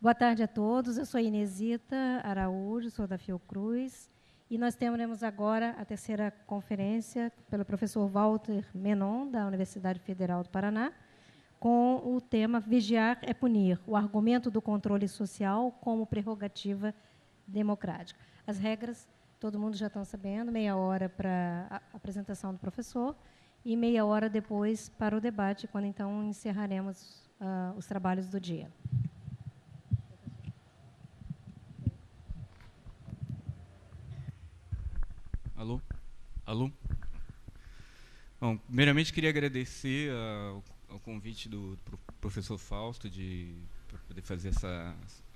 Boa tarde a todos. Eu sou Inesita Araújo, sou da Fiocruz, e nós teremos agora a terceira conferência pelo professor Walter Menon, da Universidade Federal do Paraná, com o tema Vigiar é Punir, o argumento do controle social como prerrogativa democrática. As regras, todo mundo já está sabendo, meia hora para a apresentação do professor e meia hora depois para o debate, quando então encerraremos os trabalhos do dia. Alô? Alô? Bom, primeiramente queria agradecer ao convite do professor Fausto para poder fazer essa...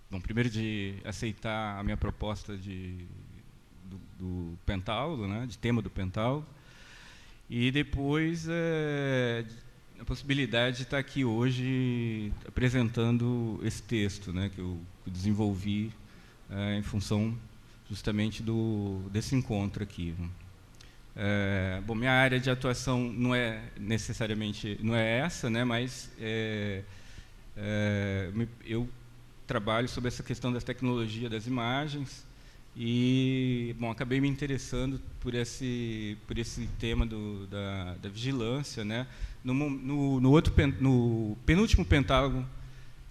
Bom, primeiro de aceitar a minha proposta do pentálogo, né, de tema do pentálogo, e depois a possibilidade de estar aqui hoje apresentando esse texto, né, que eu desenvolvi em função justamente desse encontro aqui. Bom, minha área de atuação não é necessariamente essa, né, mas eu trabalho sobre essa questão da tecnologia das imagens e, bom, acabei me interessando por esse tema da vigilância, né, no penúltimo pentálogo,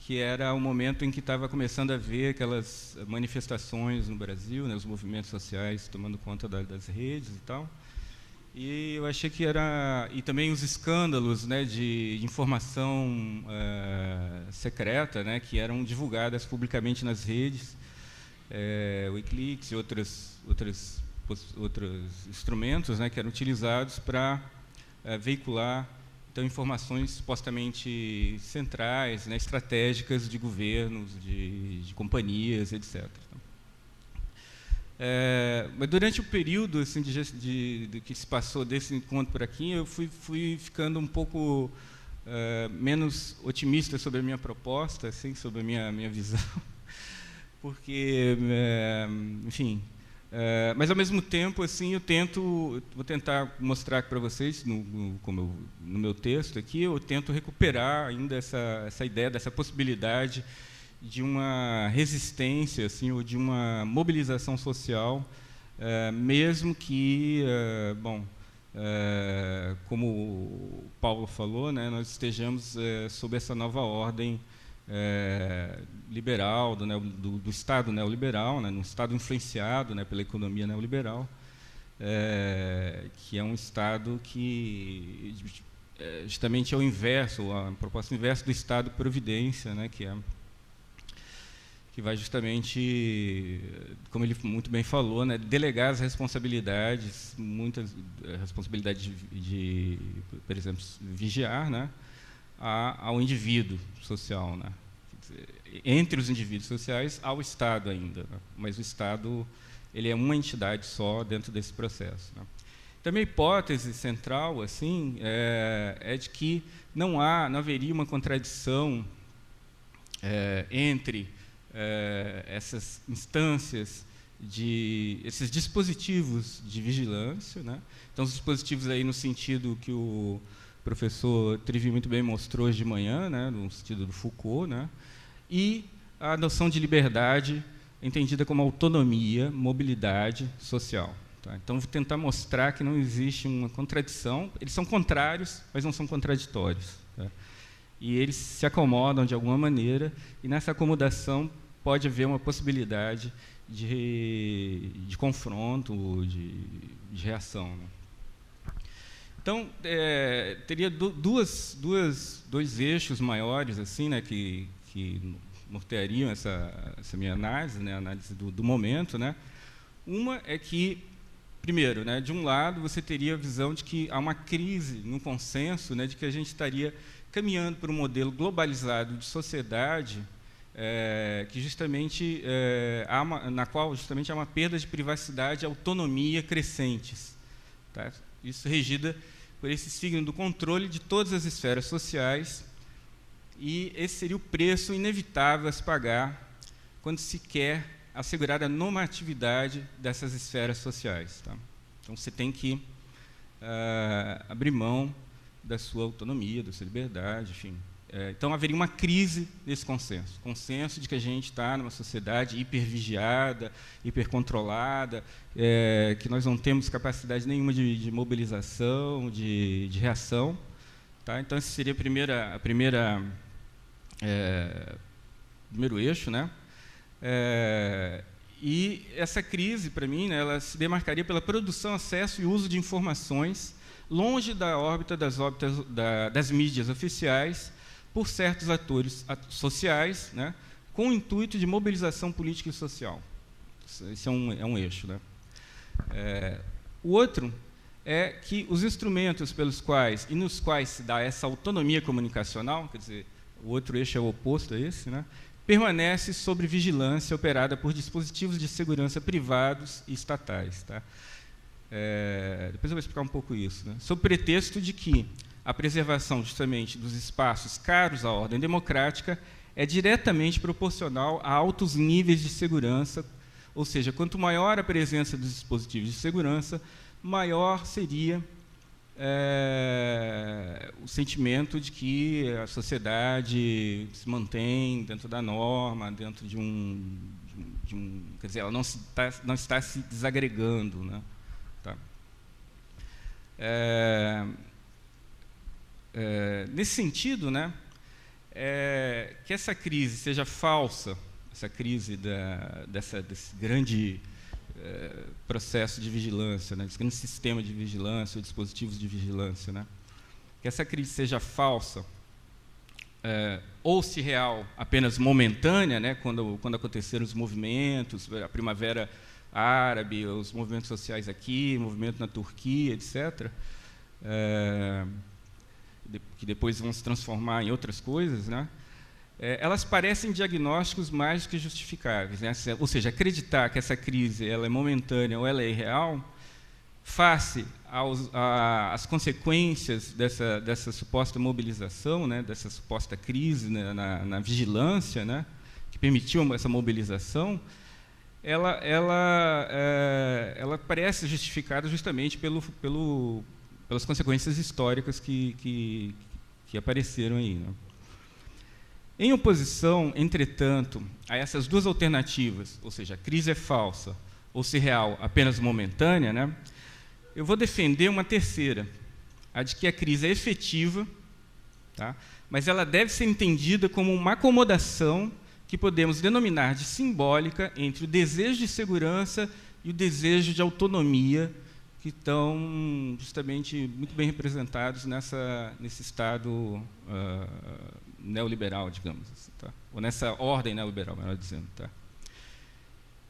que era o momento em que estava começando a ver aquelas manifestações no Brasil, né, os movimentos sociais tomando conta das redes e tal. E eu achei que era... E também os escândalos, né, de informação secreta, né, que eram divulgadas publicamente nas redes, Wikileaks e outros instrumentos, né, que eram utilizados para veicular então informações supostamente centrais, né, estratégicas de governos, de companhias, etc. Mas durante o período assim, de que se passou desse encontro por aqui, eu fui ficando um pouco menos otimista sobre a minha proposta, assim, sobre a minha visão, porque, enfim, mas ao mesmo tempo, assim, vou tentar mostrar para vocês, no meu texto aqui, eu tento recuperar ainda essa ideia, dessa possibilidade de uma resistência, assim, ou de uma mobilização social, mesmo que, bom, como o Paulo falou, né, nós estejamos sob essa nova ordem liberal, do Estado neoliberal, né, num Estado influenciado, né, pela economia neoliberal, que é um Estado que justamente é o inverso, a proposta inversa do Estado-providência, né, que vai justamente, como ele muito bem falou, né, delegar as responsabilidades, muitas responsabilidades por exemplo, vigiar, né, ao indivíduo social, né? Entre os indivíduos sociais ao Estado ainda, né? Mas o Estado ele é uma entidade só dentro desse processo, né? Então, a minha hipótese central assim é de que não haveria uma contradição entre essas instâncias esses dispositivos de vigilância, né? Então, os dispositivos aí no sentido que o professor Trivi muito bem mostrou hoje de manhã, né, no sentido do Foucault, né, e a noção de liberdade entendida como autonomia, mobilidade social. Tá? Então, vou tentar mostrar que não existe uma contradição. Eles são contrários, mas não são contraditórios. Tá? E eles se acomodam de alguma maneira, e nessa acomodação pode haver uma possibilidade de confronto, de reação, né? Então, teria dois eixos maiores assim, né, que norteariam essa minha análise, né, a análise do momento, né. Uma é que, primeiro, né, de um lado, você teria a visão de que há uma crise no consenso, né, de que a gente estaria caminhando para um modelo globalizado de sociedade que justamente na qual justamente há uma perda de privacidade e autonomia crescentes, tá? Isso regida por esse signo do controle de todas as esferas sociais, e esse seria o preço inevitável a se pagar quando se quer assegurar a normatividade dessas esferas sociais, tá? Então, você tem que abrir mão da sua autonomia, da sua liberdade, enfim. Então, haveria uma crise desse consenso de que a gente está numa sociedade hipervigiada, hipercontrolada, que nós não temos capacidade nenhuma de mobilização, de reação. Tá? Então, esse seria o primeiro eixo. Né? E essa crise, para mim, né, ela se demarcaria pela produção, acesso e uso de informações longe da órbita das mídias oficiais, por certos atores sociais, né, com o intuito de mobilização política e social. Esse é um eixo. Né? O outro é que os instrumentos pelos quais e nos quais se dá essa autonomia comunicacional, quer dizer, o outro eixo é o oposto a esse, né, permanece sob vigilância operada por dispositivos de segurança privados e estatais. Tá? Depois eu vou explicar um pouco isso. Né? Sob pretexto de que a preservação, justamente, dos espaços caros à ordem democrática é diretamente proporcional a altos níveis de segurança, ou seja, quanto maior a presença dos dispositivos de segurança, maior seria o sentimento de que a sociedade se mantém dentro da norma, dentro de um quer dizer, ela não está se desagregando. Né? Tá. Nesse sentido, né, que essa crise seja falsa, essa crise desse grande processo de vigilância, né, desse grande sistema de vigilância, dispositivos de vigilância, né, que essa crise seja falsa, ou se real, apenas momentânea, né, quando aconteceram os movimentos, a Primavera Árabe, os movimentos sociais aqui, movimento na Turquia, etc., que depois vão se transformar em outras coisas, né? Elas parecem diagnósticos mais do que justificáveis. Né? Ou seja, acreditar que essa crise ela é momentânea ou ela é irreal, face às consequências dessa suposta mobilização, né? Dessa suposta crise, né? na vigilância, né? Que permitiu essa mobilização, ela parece justificada justamente pelas consequências históricas que apareceram aí. Né? Em oposição, entretanto, a essas duas alternativas, ou seja, a crise é falsa ou se real, apenas momentânea, né, eu vou defender uma terceira, a de que a crise é efetiva, tá, mas ela deve ser entendida como uma acomodação que podemos denominar de simbólica entre o desejo de segurança e o desejo de autonomia, que estão justamente muito bem representados nesse Estado neoliberal, digamos assim, tá? Ou nessa ordem neoliberal, melhor dizendo. Tá?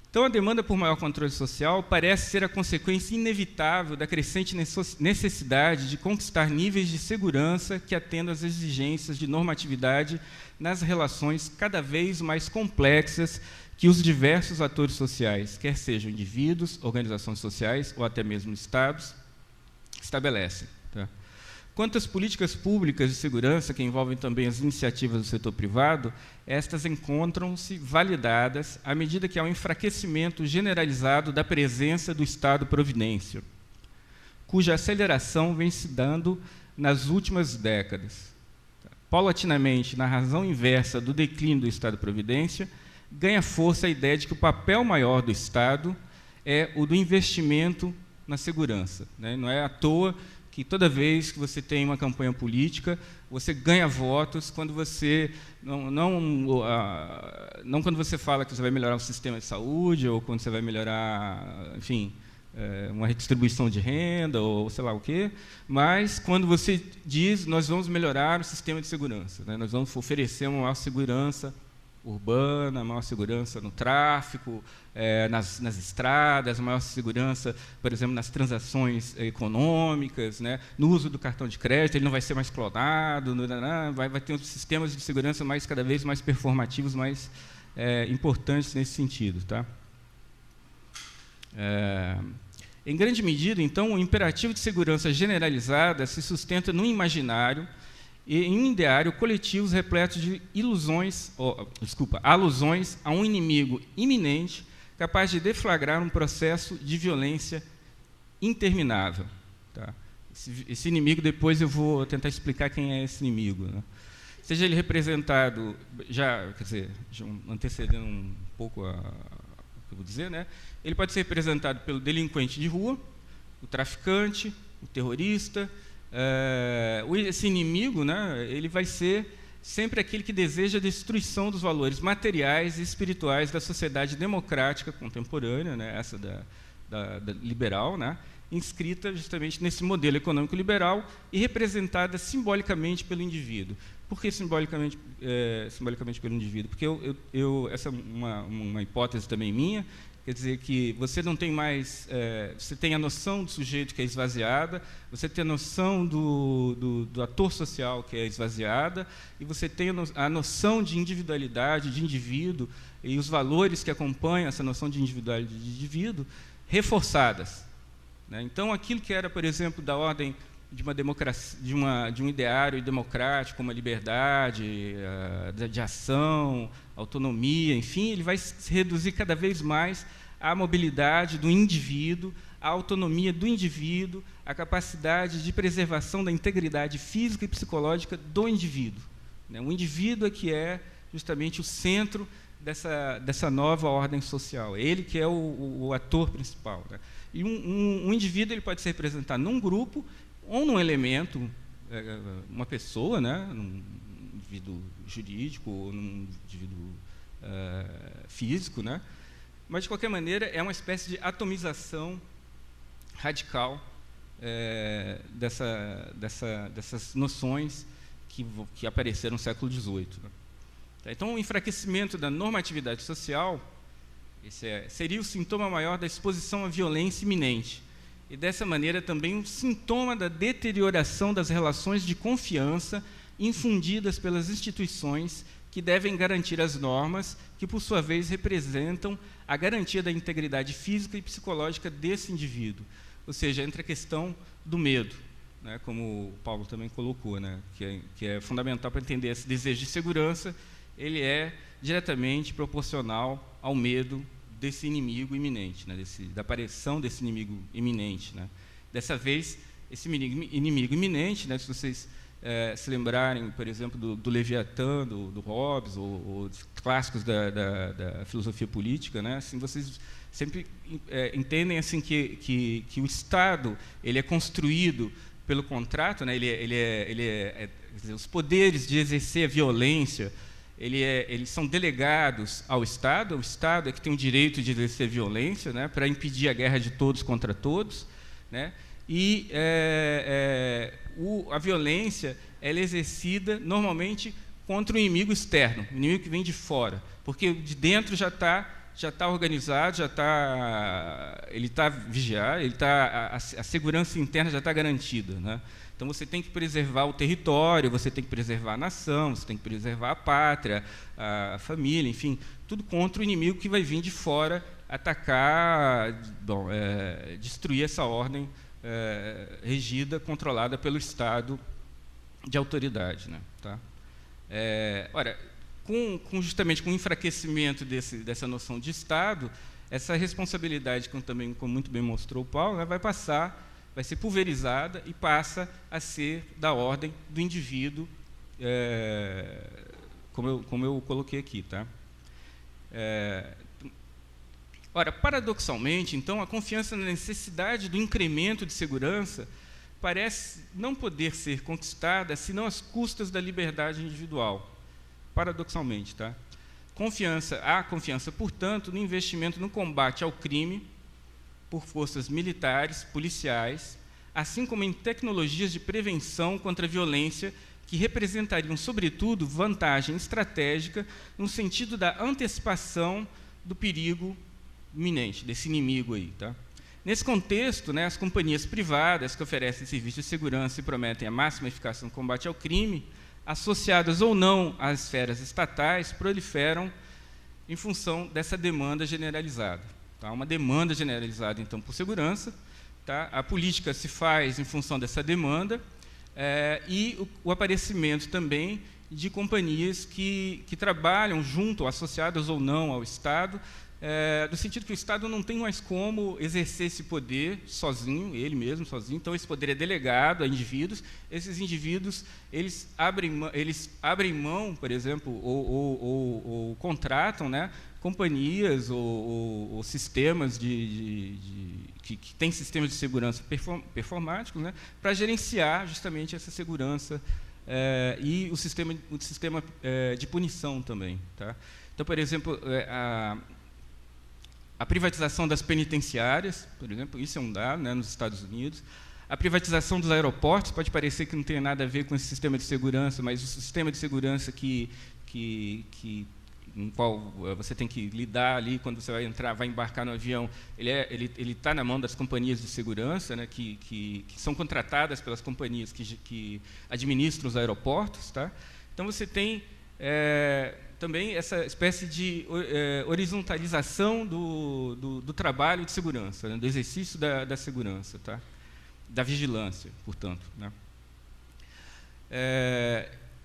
Então, a demanda por maior controle social parece ser a consequência inevitável da crescente necessidade de conquistar níveis de segurança que atendam às exigências de normatividade nas relações cada vez mais complexas que os diversos atores sociais, quer sejam indivíduos, organizações sociais ou até mesmo estados, estabelecem. Tá? Quanto às políticas públicas de segurança, que envolvem também as iniciativas do setor privado, estas encontram-se validadas à medida que há um enfraquecimento generalizado da presença do Estado-providência, cuja aceleração vem se dando nas últimas décadas. Paulatinamente, na razão inversa do declínio do Estado-providência, ganha força a ideia de que o papel maior do Estado é o do investimento na segurança. Né? Não é à toa que toda vez que você tem uma campanha política, você ganha votos quando você não quando você fala que você vai melhorar o sistema de saúde ou quando você vai melhorar, enfim, uma redistribuição de renda ou sei lá o quê, mas quando você diz nós vamos melhorar o sistema de segurança, né? Nós vamos oferecer uma maior segurança urbana, maior segurança no tráfico, nas estradas, maior segurança, por exemplo, nas transações econômicas, né, no uso do cartão de crédito, ele não vai ser mais clonado, vai ter sistemas de segurança cada vez mais performativos, mais importantes nesse sentido. Tá? Em grande medida, então, o imperativo de segurança generalizada se sustenta no imaginário e em um ideário coletivos repletos de alusões a um inimigo iminente capaz de deflagrar um processo de violência interminável. Tá? Esse inimigo, depois eu vou tentar explicar quem é esse inimigo. Né? seja ele representado, quer dizer, antecedendo um pouco o que eu vou dizer, né? Ele pode ser representado pelo delinquente de rua, o traficante, o terrorista. Esse inimigo, né, ele vai ser sempre aquele que deseja a destruição dos valores materiais e espirituais da sociedade democrática contemporânea, né, essa da liberal, né, inscrita justamente nesse modelo econômico liberal e representada simbolicamente pelo indivíduo. Por que simbolicamente pelo indivíduo? Porque essa é uma hipótese também minha. Quer dizer que você não tem mais... você tem a noção do sujeito que é esvaziada, você tem a noção do ator social que é esvaziada, e você tem a noção de individualidade, de indivíduo, e os valores que acompanham essa noção de individualidade de indivíduo, reforçadas. Né? Então, aquilo que era, por exemplo, da ordem de uma democracia, de um ideário democrático, como a liberdade, de ação, autonomia, enfim, ele vai se reduzir cada vez mais à mobilidade do indivíduo, à autonomia do indivíduo, à capacidade de preservação da integridade física e psicológica do indivíduo. Né? O indivíduo é que é justamente o centro dessa nova ordem social. Ele que é o ator principal. Né? E um indivíduo ele pode ser representado num grupo ou num elemento, uma pessoa, né, num indivíduo jurídico ou num indivíduo físico, né, mas, de qualquer maneira, é uma espécie de atomização radical dessas noções que apareceram no século XVIII. Né. Então, o enfraquecimento da normatividade social seria o sintoma maior da exposição à violência iminente, e, dessa maneira, também um sintoma da deterioração das relações de confiança infundidas pelas instituições que devem garantir as normas, que, por sua vez, representam a garantia da integridade física e psicológica desse indivíduo. Ou seja, entra a questão do medo, né, como o Paulo também colocou, né, que é fundamental para entender esse desejo de segurança. Ele é diretamente proporcional ao medo desse inimigo iminente, né, da aparição desse inimigo iminente. Né. Dessa vez, esse inimigo iminente, né, se vocês se lembrarem, por exemplo, do Leviatã, do Hobbes, ou dos clássicos da filosofia política, né, assim, vocês sempre entendem assim, que o Estado ele é construído pelo contrato, né, os poderes de exercer a violência, eles são delegados ao Estado. O Estado é que tem o direito de exercer violência, né, para impedir a guerra de todos contra todos, né, e a violência ela é exercida normalmente contra o inimigo externo, o inimigo que vem de fora, porque de dentro já está organizado, ele está vigiado, a segurança interna já está garantida, né? Então, você tem que preservar o território, você tem que preservar a nação, você tem que preservar a pátria, a família, enfim, tudo contra o inimigo que vai vir de fora atacar, destruir essa ordem regida, controlada pelo Estado de autoridade. Né? Tá? Ora, justamente com o enfraquecimento dessa noção de Estado, essa responsabilidade, como muito bem mostrou o Paulo, né, vai ser pulverizada e passa a ser da ordem do indivíduo, como eu coloquei aqui. Tá? Ora, paradoxalmente, então, a confiança na necessidade do incremento de segurança parece não poder ser conquistada senão às custas da liberdade individual. Paradoxalmente, tá? Há confiança, portanto, no investimento no combate ao crime por forças militares, policiais, assim como em tecnologias de prevenção contra a violência que representariam, sobretudo, vantagem estratégica no sentido da antecipação do perigo iminente, desse inimigo aí. Tá? Nesse contexto, né, as companhias privadas que oferecem serviços de segurança e prometem a máxima eficácia no combate ao crime, associadas ou não às esferas estatais, proliferam em função dessa demanda generalizada. Tá? Uma demanda generalizada, então, por segurança. Tá? A política se faz em função dessa demanda e o aparecimento também de companhias que trabalham junto, associadas ou não ao Estado, no sentido que o Estado não tem mais como exercer esse poder sozinho, ele mesmo sozinho, então esse poder é delegado a indivíduos, esses indivíduos eles abrem mão, por exemplo, ou contratam, né, companhias ou sistemas que têm sistemas de segurança performáticos, né, para gerenciar justamente essa segurança e o sistema de punição também. Tá? Então, por exemplo, a privatização das penitenciárias, por exemplo, isso é um dado, né, nos Estados Unidos. A privatização dos aeroportos, pode parecer que não tem nada a ver com esse sistema de segurança, mas o sistema de segurança com o qual você tem que lidar ali quando você vai embarcar no avião, ele está na mão das companhias de segurança, né, que são contratadas pelas companhias que administram os aeroportos. Tá? Então, você tem também essa espécie de horizontalização do trabalho de segurança, né, do exercício da segurança, tá? Da vigilância, portanto. Né?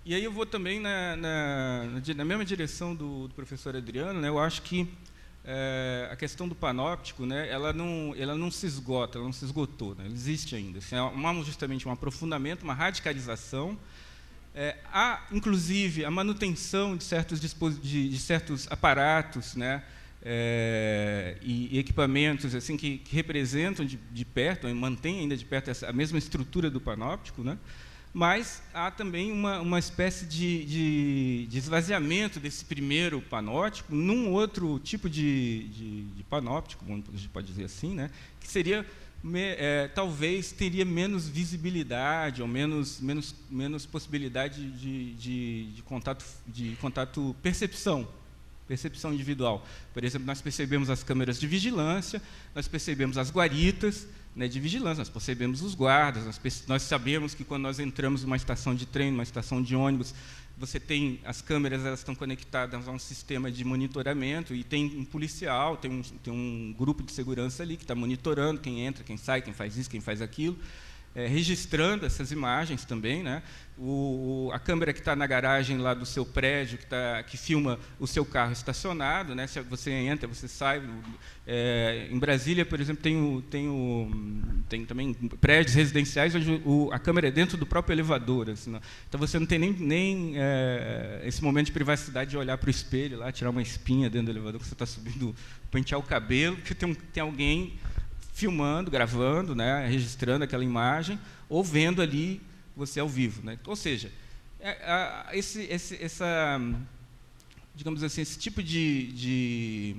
E aí eu vou também na mesma direção do professor Adriano, né? Eu acho que a questão do panóptico, né, ela não se esgota, ela não se esgotou, né? Ela existe ainda. Assim, há justamente um aprofundamento, uma radicalização. Há, inclusive, a manutenção de certos aparatos, né, e equipamentos assim, que representam de perto, mantêm ainda de perto a mesma estrutura do panóptico, né? Mas há também uma espécie de esvaziamento desse primeiro panóptico num outro tipo de panóptico, a gente pode dizer assim, né, que seria, talvez, teria menos visibilidade ou menos possibilidade de contato, percepção individual. Por exemplo, nós percebemos as câmeras de vigilância, nós percebemos as guaritas, né, de vigilância, nós percebemos os guardas, nós sabemos que quando nós entramos numa estação de trem, numa estação de ônibus, você tem as câmeras, elas estão conectadas a um sistema de monitoramento e tem um policial, tem um grupo de segurança ali que está monitorando quem entra, quem sai, quem faz isso, quem faz aquilo, registrando essas imagens também, né? A câmera que está na garagem lá do seu prédio, que filma o seu carro estacionado, né? Se você entra, você sai. Em Brasília, por exemplo, tem também prédios residenciais onde a câmera é dentro do próprio elevador. Assim, né? Então, você não tem nem esse momento de privacidade de olhar para o espelho, lá, tirar uma espinha dentro do elevador, que você está subindo, pentear o cabelo, porque tem alguém filmando, gravando, né, registrando aquela imagem, ou vendo ali você ao vivo. Né? Ou seja, digamos assim, esse tipo de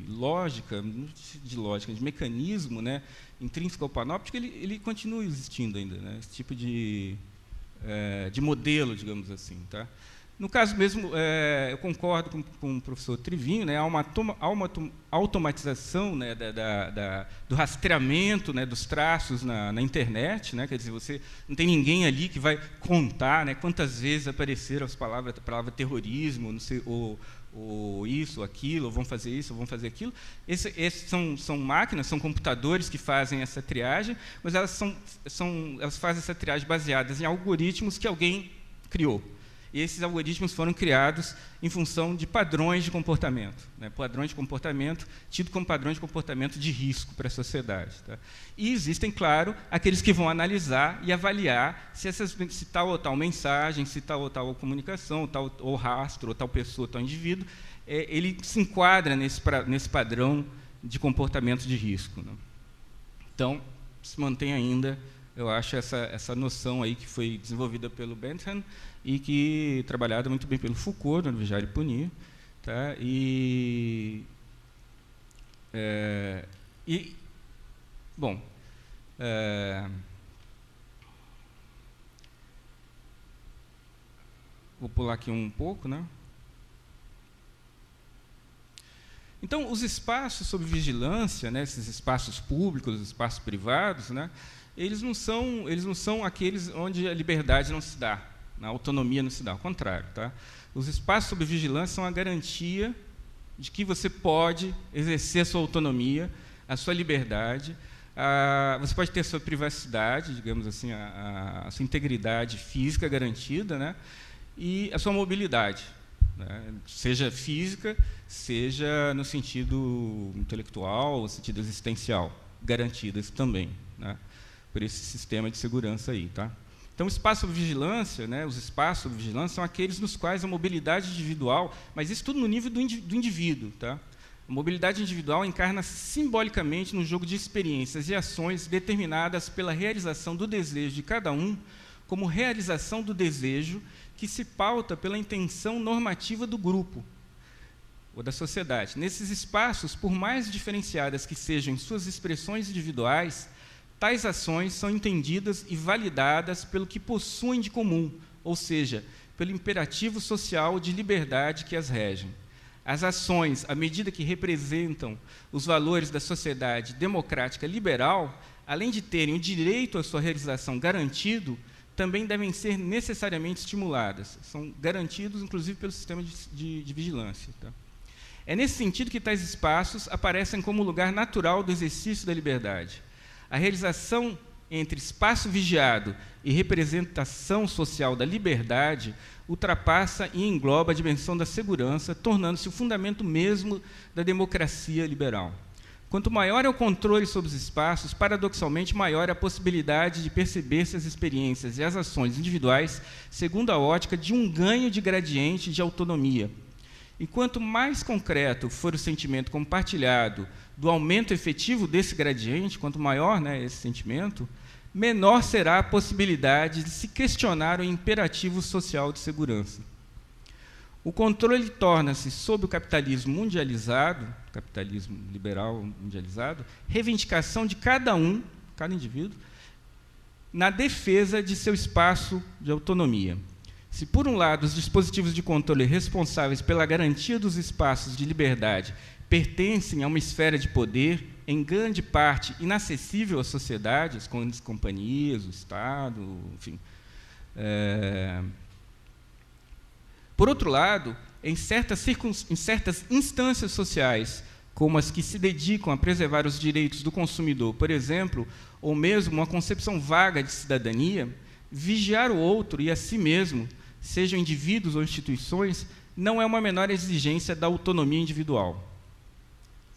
lógica, de mecanismo, né, intrínseco ao panóptico, ele continua existindo ainda, né? Esse tipo de modelo, digamos assim. Tá? No caso mesmo, eu concordo com o professor Trivinho, né, há uma automatização, né, do rastreamento, né, dos traços na internet, né, quer dizer, você não tem ninguém ali que vai contar, né, quantas vezes apareceram a palavra terrorismo, não sei, ou isso, ou aquilo, ou vão fazer isso, ou vão fazer aquilo. Esses são máquinas, são computadores que fazem essa triagem, mas elas fazem essa triagem baseadas em algoritmos que alguém criou. E esses algoritmos foram criados em função de padrões de comportamento, né? Padrões de comportamento tido como padrões de comportamento de risco para a sociedade. Tá? E existem, claro, aqueles que vão analisar e avaliar se tal ou tal mensagem, se tal ou tal comunicação, ou rastro, ou tal pessoa, ou tal indivíduo, ele se enquadra nesse padrão de comportamento de risco. Né? Então, se mantém ainda, eu acho, essa noção aí que foi desenvolvida pelo Bentham e que trabalhada muito bem pelo Foucault, no Vigiar e Punir. Tá? Bom, vou pular aqui um pouco, né? Então, os espaços sob vigilância, né, esses espaços públicos, os espaços privados, né, eles não são aqueles onde a liberdade não se dá, a autonomia não se dá, ao contrário. Tá? Os espaços sob vigilância são a garantia de que você pode exercer a sua autonomia, a sua liberdade, você pode ter a sua privacidade, digamos assim, a sua integridade física garantida, né, e a sua mobilidade. né? Seja física, seja no sentido intelectual, no sentido existencial, garantidas também, né? Por esse sistema de segurança aí, tá? Então, o espaço sob vigilância, né, os espaços sob vigilância são aqueles nos quais a mobilidade individual, mas isso tudo no nível do indivíduo, tá? A mobilidade individual encarna-se simbolicamente no jogo de experiências e ações determinadas pela realização do desejo de cada um, como realização do desejo que se pauta pela intenção normativa do grupo ou da sociedade. Nesses espaços, por mais diferenciadas que sejam em suas expressões individuais, tais ações são entendidas e validadas pelo que possuem de comum, ou seja, pelo imperativo social de liberdade que as regem. As ações, à medida que representam os valores da sociedade democrática liberal, além de terem o direito à sua realização garantido, também devem ser necessariamente estimuladas. São garantidos, inclusive, pelo sistema de vigilância. Tá? É nesse sentido que tais espaços aparecem como lugar natural do exercício da liberdade. A realização entre espaço vigiado e representação social da liberdade ultrapassa e engloba a dimensão da segurança, tornando-se o fundamento mesmo da democracia liberal. Quanto maior é o controle sobre os espaços, paradoxalmente maior é a possibilidade de perceber-se as experiências e as ações individuais segundo a ótica de um ganho de gradiente de autonomia. E quanto mais concreto for o sentimento compartilhado do aumento efetivo desse gradiente, quanto maior, né, esse sentimento, menor será a possibilidade de se questionar o imperativo social de segurança. O controle torna-se, sob o capitalismo mundializado, capitalismo liberal mundializado, reivindicação de cada indivíduo, na defesa de seu espaço de autonomia. Se, por um lado, os dispositivos de controle responsáveis pela garantia dos espaços de liberdade pertencem a uma esfera de poder, em grande parte inacessível à sociedade, as grandes companhias, o Estado, enfim. Por outro lado, em certas instâncias sociais, como as que se dedicam a preservar os direitos do consumidor, por exemplo, ou mesmo uma concepção vaga de cidadania, vigiar o outro e a si mesmo, sejam indivíduos ou instituições, não é uma menor exigência da autonomia individual.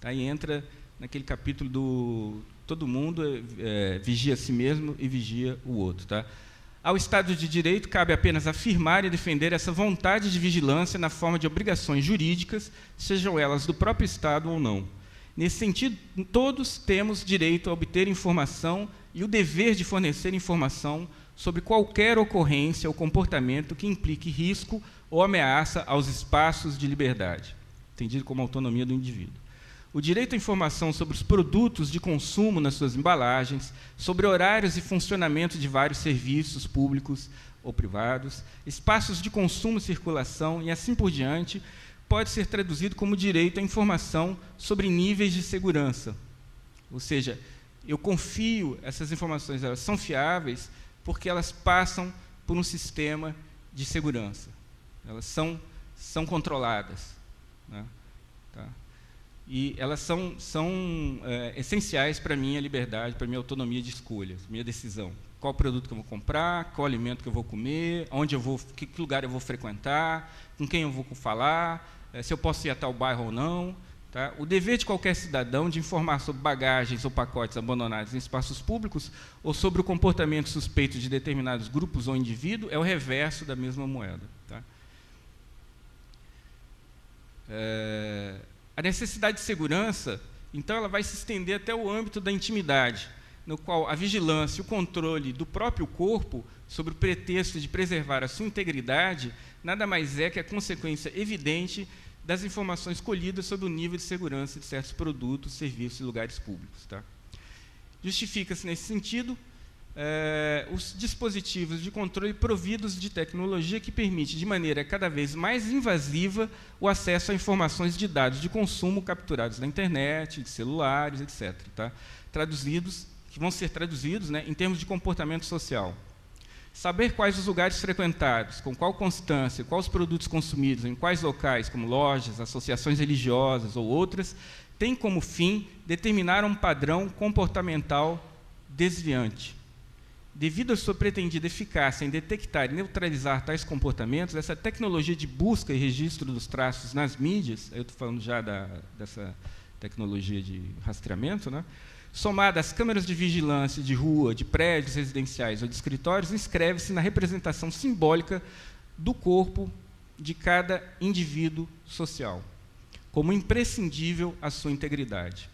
Aí entra naquele capítulo do todo mundo vigia a si mesmo e vigia o outro. Tá? Ao Estado de Direito, cabe apenas afirmar e defender essa vontade de vigilância na forma de obrigações jurídicas, sejam elas do próprio Estado ou não. Nesse sentido, todos temos direito a obter informação e o dever de fornecer informação sobre qualquer ocorrência ou comportamento que implique risco ou ameaça aos espaços de liberdade, entendido como autonomia do indivíduo. O direito à informação sobre os produtos de consumo nas suas embalagens, sobre horários e funcionamento de vários serviços públicos ou privados, espaços de consumo e circulação e assim por diante, pode ser traduzido como direito à informação sobre níveis de segurança. Ou seja, eu confio, essas informações elas são fiáveis porque elas passam por um sistema de segurança. Elas são controladas. Né? Tá? E elas são essenciais para a minha liberdade, para a minha autonomia de escolha, minha decisão. Qual produto que eu vou comprar, qual alimento que eu vou comer, onde eu vou, que lugar eu vou frequentar, com quem eu vou falar, se eu posso ir a tal bairro ou não. Tá? O dever de qualquer cidadão de informar sobre bagagens ou pacotes abandonados em espaços públicos ou sobre o comportamento suspeito de determinados grupos ou indivíduos é o reverso da mesma moeda. Tá? A necessidade de segurança, então, ela vai se estender até o âmbito da intimidade, no qual a vigilância e o controle do próprio corpo, sobre o pretexto de preservar a sua integridade, nada mais é que a consequência evidente das informações colhidas sobre o nível de segurança de certos produtos, serviços e lugares públicos. Tá? Justifica-se, nesse sentido, os dispositivos de controle providos de tecnologia que permite, de maneira cada vez mais invasiva, o acesso a informações de dados de consumo capturados na internet, de celulares, etc. Tá? Que vão ser traduzidos, né, em termos de comportamento social. Saber quais os lugares frequentados, com qual constância, quais os produtos consumidos, em quais locais, como lojas, associações religiosas ou outras, tem como fim determinar um padrão comportamental desviante. devido à sua pretendida eficácia em detectar e neutralizar tais comportamentos, essa tecnologia de busca e registro dos traços nas mídias, eu estou falando já dessa tecnologia de rastreamento, né, somada às câmeras de vigilância de rua, de prédios residenciais ou de escritórios, inscreve-se na representação simbólica do corpo de cada indivíduo social, como imprescindível à sua integridade.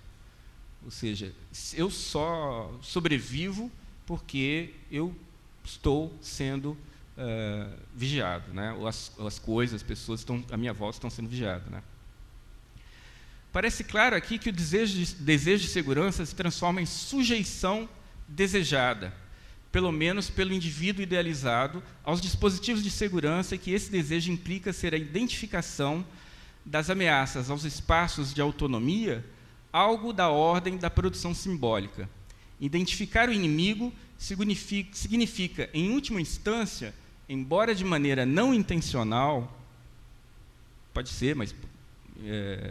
Ou seja, eu só sobrevivo porque eu estou sendo vigiado, né? Ou as coisas, as pessoas estão à minha volta estão sendo vigiadas, né? Parece claro aqui que o desejo de segurança se transforma em sujeição desejada, pelo menos pelo indivíduo idealizado, aos dispositivos de segurança, e que esse desejo implica ser a identificação das ameaças aos espaços de autonomia, algo da ordem da produção simbólica. Identificar o inimigo significa, em última instância, embora de maneira não intencional, pode ser, mas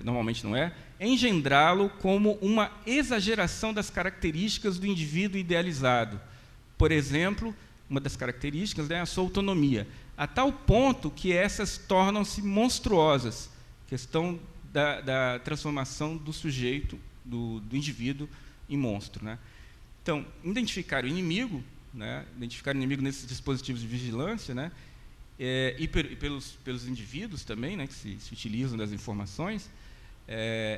normalmente não é, engendrá-lo como uma exageração das características do indivíduo idealizado. Por exemplo, uma das características é a sua autonomia, a tal ponto que essas tornam-se monstruosas, questão da transformação do sujeito, do indivíduo, em monstro, né? Então, identificar o inimigo, né, identificar o inimigo nesses dispositivos de vigilância, né, e pelos indivíduos também, né, que se utilizam das informações,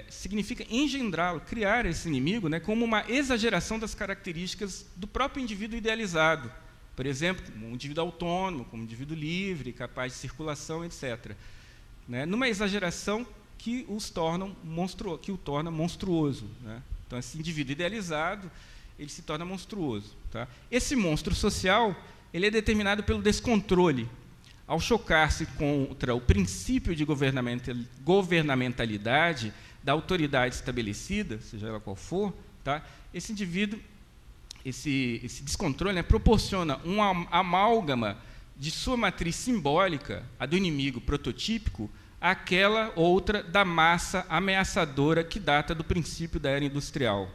significa engendrá-lo, criar esse inimigo, né, como uma exageração das características do próprio indivíduo idealizado. Por exemplo, como um indivíduo autônomo, como um indivíduo livre, capaz de circulação, etc. Né, numa exageração que o torna monstruoso, né? Então, esse indivíduo idealizado, ele se torna monstruoso, tá? Esse monstro social, ele é determinado pelo descontrole. Ao chocar-se contra o princípio de governamentalidade da autoridade estabelecida, seja ela qual for, tá? Esse indivíduo, esse descontrole, né, proporciona um amálgama de sua matriz simbólica, a do inimigo prototípico, àquela outra da massa ameaçadora que data do princípio da era industrial.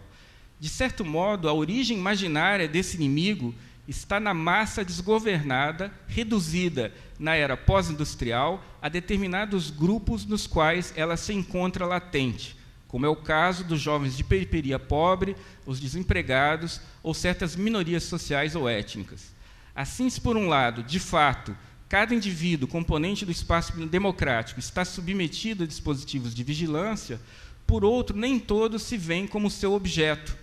De certo modo, a origem imaginária desse inimigo está na massa desgovernada, reduzida na era pós-industrial a determinados grupos nos quais ela se encontra latente, como é o caso dos jovens de periferia pobre, os desempregados ou certas minorias sociais ou étnicas. Assim, se por um lado, de fato, cada indivíduo componente do espaço democrático está submetido a dispositivos de vigilância, por outro, nem todos se veem como seu objeto,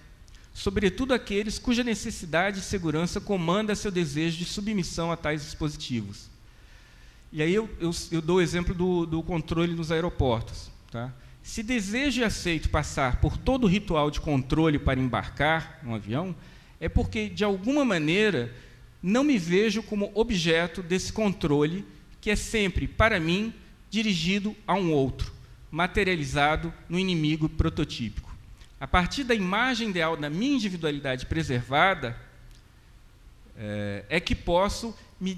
sobretudo aqueles cuja necessidade de segurança comanda seu desejo de submissão a tais dispositivos. E aí eu dou o exemplo do controle nos aeroportos, tá? Se desejo e aceito passar por todo o ritual de controle para embarcar num avião, é porque, de alguma maneira, não me vejo como objeto desse controle, que é sempre, para mim, dirigido a um outro, materializado no inimigo prototípico. A partir da imagem ideal da minha individualidade preservada, é que posso me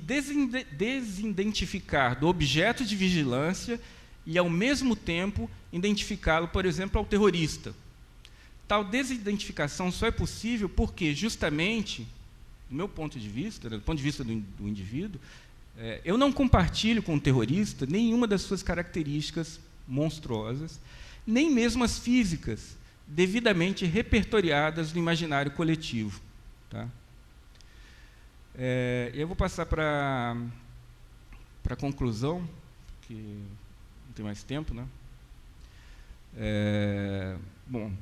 desidentificar do objeto de vigilância e, ao mesmo tempo, identificá-lo, por exemplo, ao terrorista. Tal desidentificação só é possível porque, justamente, do meu ponto de vista, do ponto de vista do indivíduo, eu não compartilho com o terrorista nenhuma das suas características monstruosas, nem mesmo as físicas, devidamente repertoriadas no imaginário coletivo, tá? Eu vou passar para a conclusão, que não tem mais tempo, né? Bom,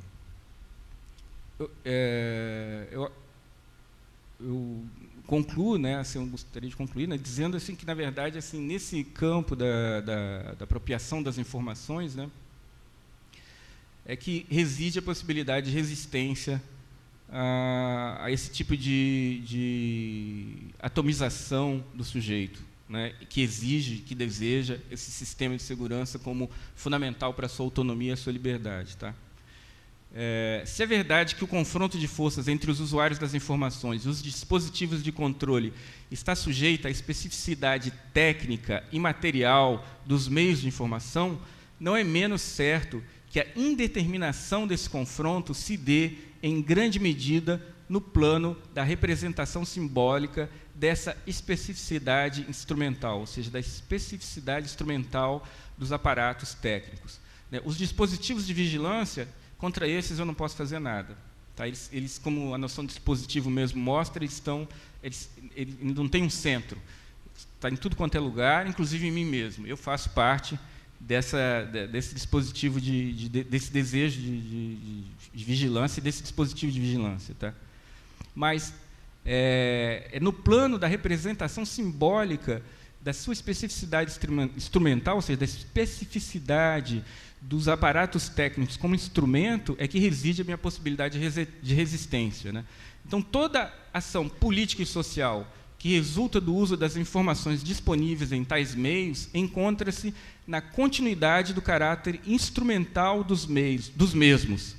eu concluo, né, assim, eu gostaria de concluir, né, dizendo assim, que, na verdade, assim, nesse campo da apropriação das informações, né, é que reside a possibilidade de resistência a esse tipo de atomização do sujeito, né, que exige, que deseja esse sistema de segurança como fundamental para a sua autonomia e a sua liberdade, tá? Se é verdade que o confronto de forças entre os usuários das informações e os dispositivos de controle está sujeito à especificidade técnica e material dos meios de informação, não é menos certo que a indeterminação desse confronto se dê, em grande medida, no plano da representação simbólica dessa especificidade instrumental, ou seja, da especificidade instrumental dos aparatos técnicos. Os dispositivos de vigilância, contra esses eu não posso fazer nada. Tá? Eles, como a noção de dispositivo mesmo mostra, eles não têm um centro. Está em tudo quanto é lugar, inclusive em mim mesmo. Eu faço parte desse dispositivo, desse desejo de vigilância e desse dispositivo de vigilância. Tá? Mas é no plano da representação simbólica da sua especificidade instrumental, ou seja, da especificidade dos aparatos técnicos como instrumento, é que reside a minha possibilidade de resistência. Né? Então, toda ação política e social que resulta do uso das informações disponíveis em tais meios encontra-se na continuidade do caráter instrumental dos mesmos,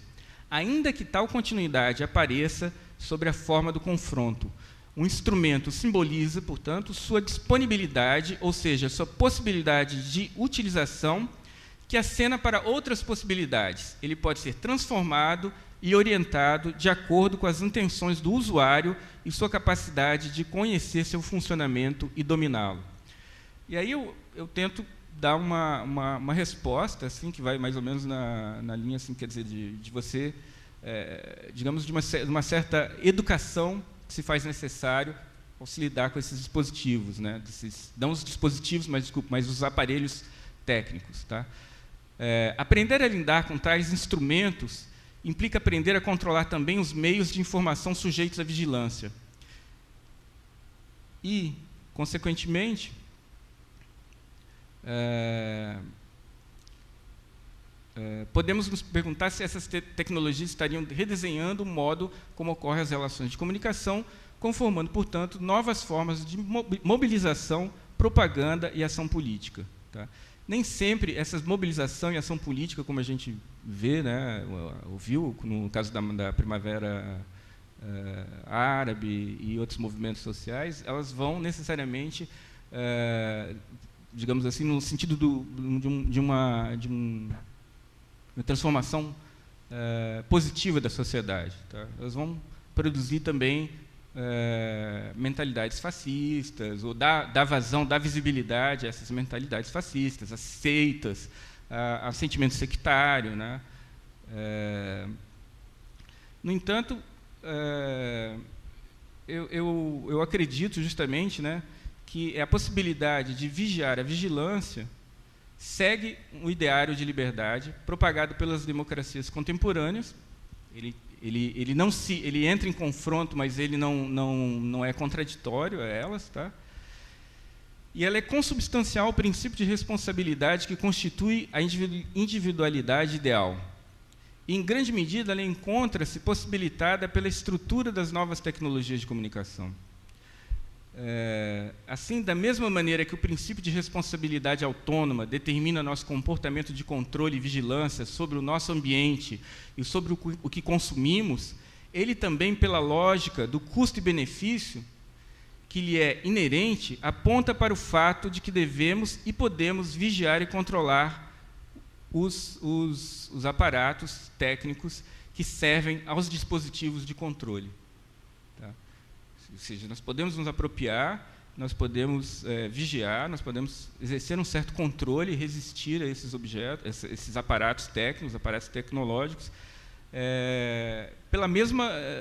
ainda que tal continuidade apareça sobre a forma do confronto. Um instrumento simboliza, portanto, sua disponibilidade, ou seja, sua possibilidade de utilização, que acena para outras possibilidades. Ele pode ser transformado e orientado de acordo com as intenções do usuário e sua capacidade de conhecer seu funcionamento e dominá-lo. E aí eu tento dar uma resposta, assim, que vai mais ou menos na linha, assim, quer dizer, de você, digamos, de uma certa educação que se faz necessário ao se lidar com esses dispositivos, né? Não os dispositivos, mas os aparelhos técnicos. Tá? Aprender a lidar com tais instrumentos implica aprender a controlar também os meios de informação sujeitos à vigilância. E, consequentemente, podemos nos perguntar se essas tecnologias estariam redesenhando o modo como ocorrem as relações de comunicação, conformando, portanto, novas formas de mobilização, propaganda e ação política. Tá? Nem sempre essa mobilização e ação política, como a gente vê, né, ouviu no caso da Primavera Árabe e outros movimentos sociais, elas vão necessariamente, digamos assim, no sentido de uma transformação positiva da sociedade. Tá? Elas vão produzir também mentalidades fascistas, ou dar vazão, dar visibilidade a essas mentalidades fascistas, a seitas, a sentimento sectário. Né? No entanto, eu acredito justamente, né, que a possibilidade de vigiar a vigilância segue um ideário de liberdade propagado pelas democracias contemporâneas. Ele entra em confronto, mas ele não é contraditório a elas, tá? E ela é consubstancial ao princípio de responsabilidade que constitui a individualidade ideal. E, em grande medida, ela encontra-se possibilitada pela estrutura das novas tecnologias de comunicação. Assim, da mesma maneira que o princípio de responsabilidade autônoma determina nosso comportamento de controle e vigilância sobre o nosso ambiente e sobre o que consumimos, ele também, pela lógica do custo e benefício que lhe é inerente, aponta para o fato de que devemos e podemos vigiar e controlar os aparatos técnicos que servem aos dispositivos de controle. Tá? Ou seja, nós podemos nos apropriar, nós podemos vigiar, nós podemos exercer um certo controle e resistir a esses objetos, esses aparatos técnicos, aparatos tecnológicos,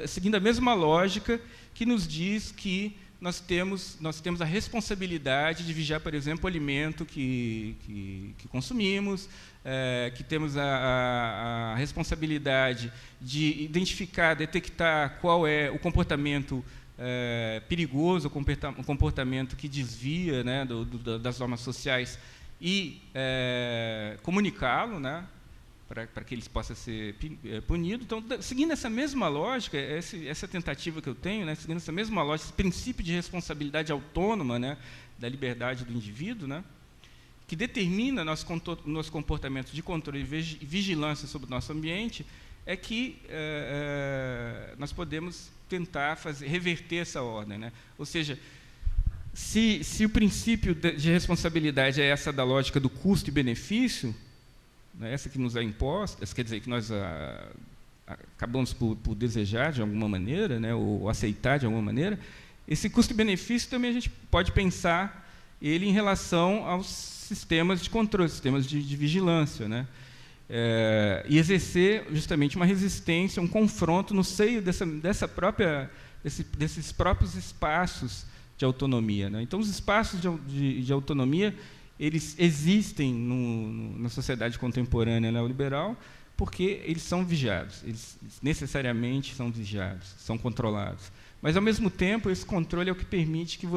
seguindo a mesma lógica que nos diz que nós temos a responsabilidade de vigiar, por exemplo, o alimento que consumimos, que temos a responsabilidade de identificar, detectar qual é o comportamento perigoso, o comportamento que desvia, né, das normas sociais e comunicá-lo, né, para que eles possam ser punidos. Então, seguindo essa mesma lógica, essa tentativa que eu tenho, né, seguindo essa mesma lógica, esse princípio de responsabilidade autônoma, né, da liberdade do indivíduo, né, que determina nosso comportamento de controle e vigilância sobre o nosso ambiente, é que nós podemos tentar reverter essa ordem. Né? Ou seja, se o princípio de responsabilidade é essa da lógica do custo e benefício, né, essa que nos é imposta, quer dizer, que nós acabamos por desejar de alguma maneira, né, ou aceitar de alguma maneira, esse custo-benefício também a gente pode pensar ele em relação aos sistemas de controle, sistemas de vigilância, né, e exercer justamente uma resistência, um confronto no seio desses próprios espaços de autonomia, né. Então, os espaços de autonomia, eles existem na sociedade contemporânea neoliberal, porque eles são vigiados, eles necessariamente são vigiados, são controlados. Mas, ao mesmo tempo, esse controle é o que permite que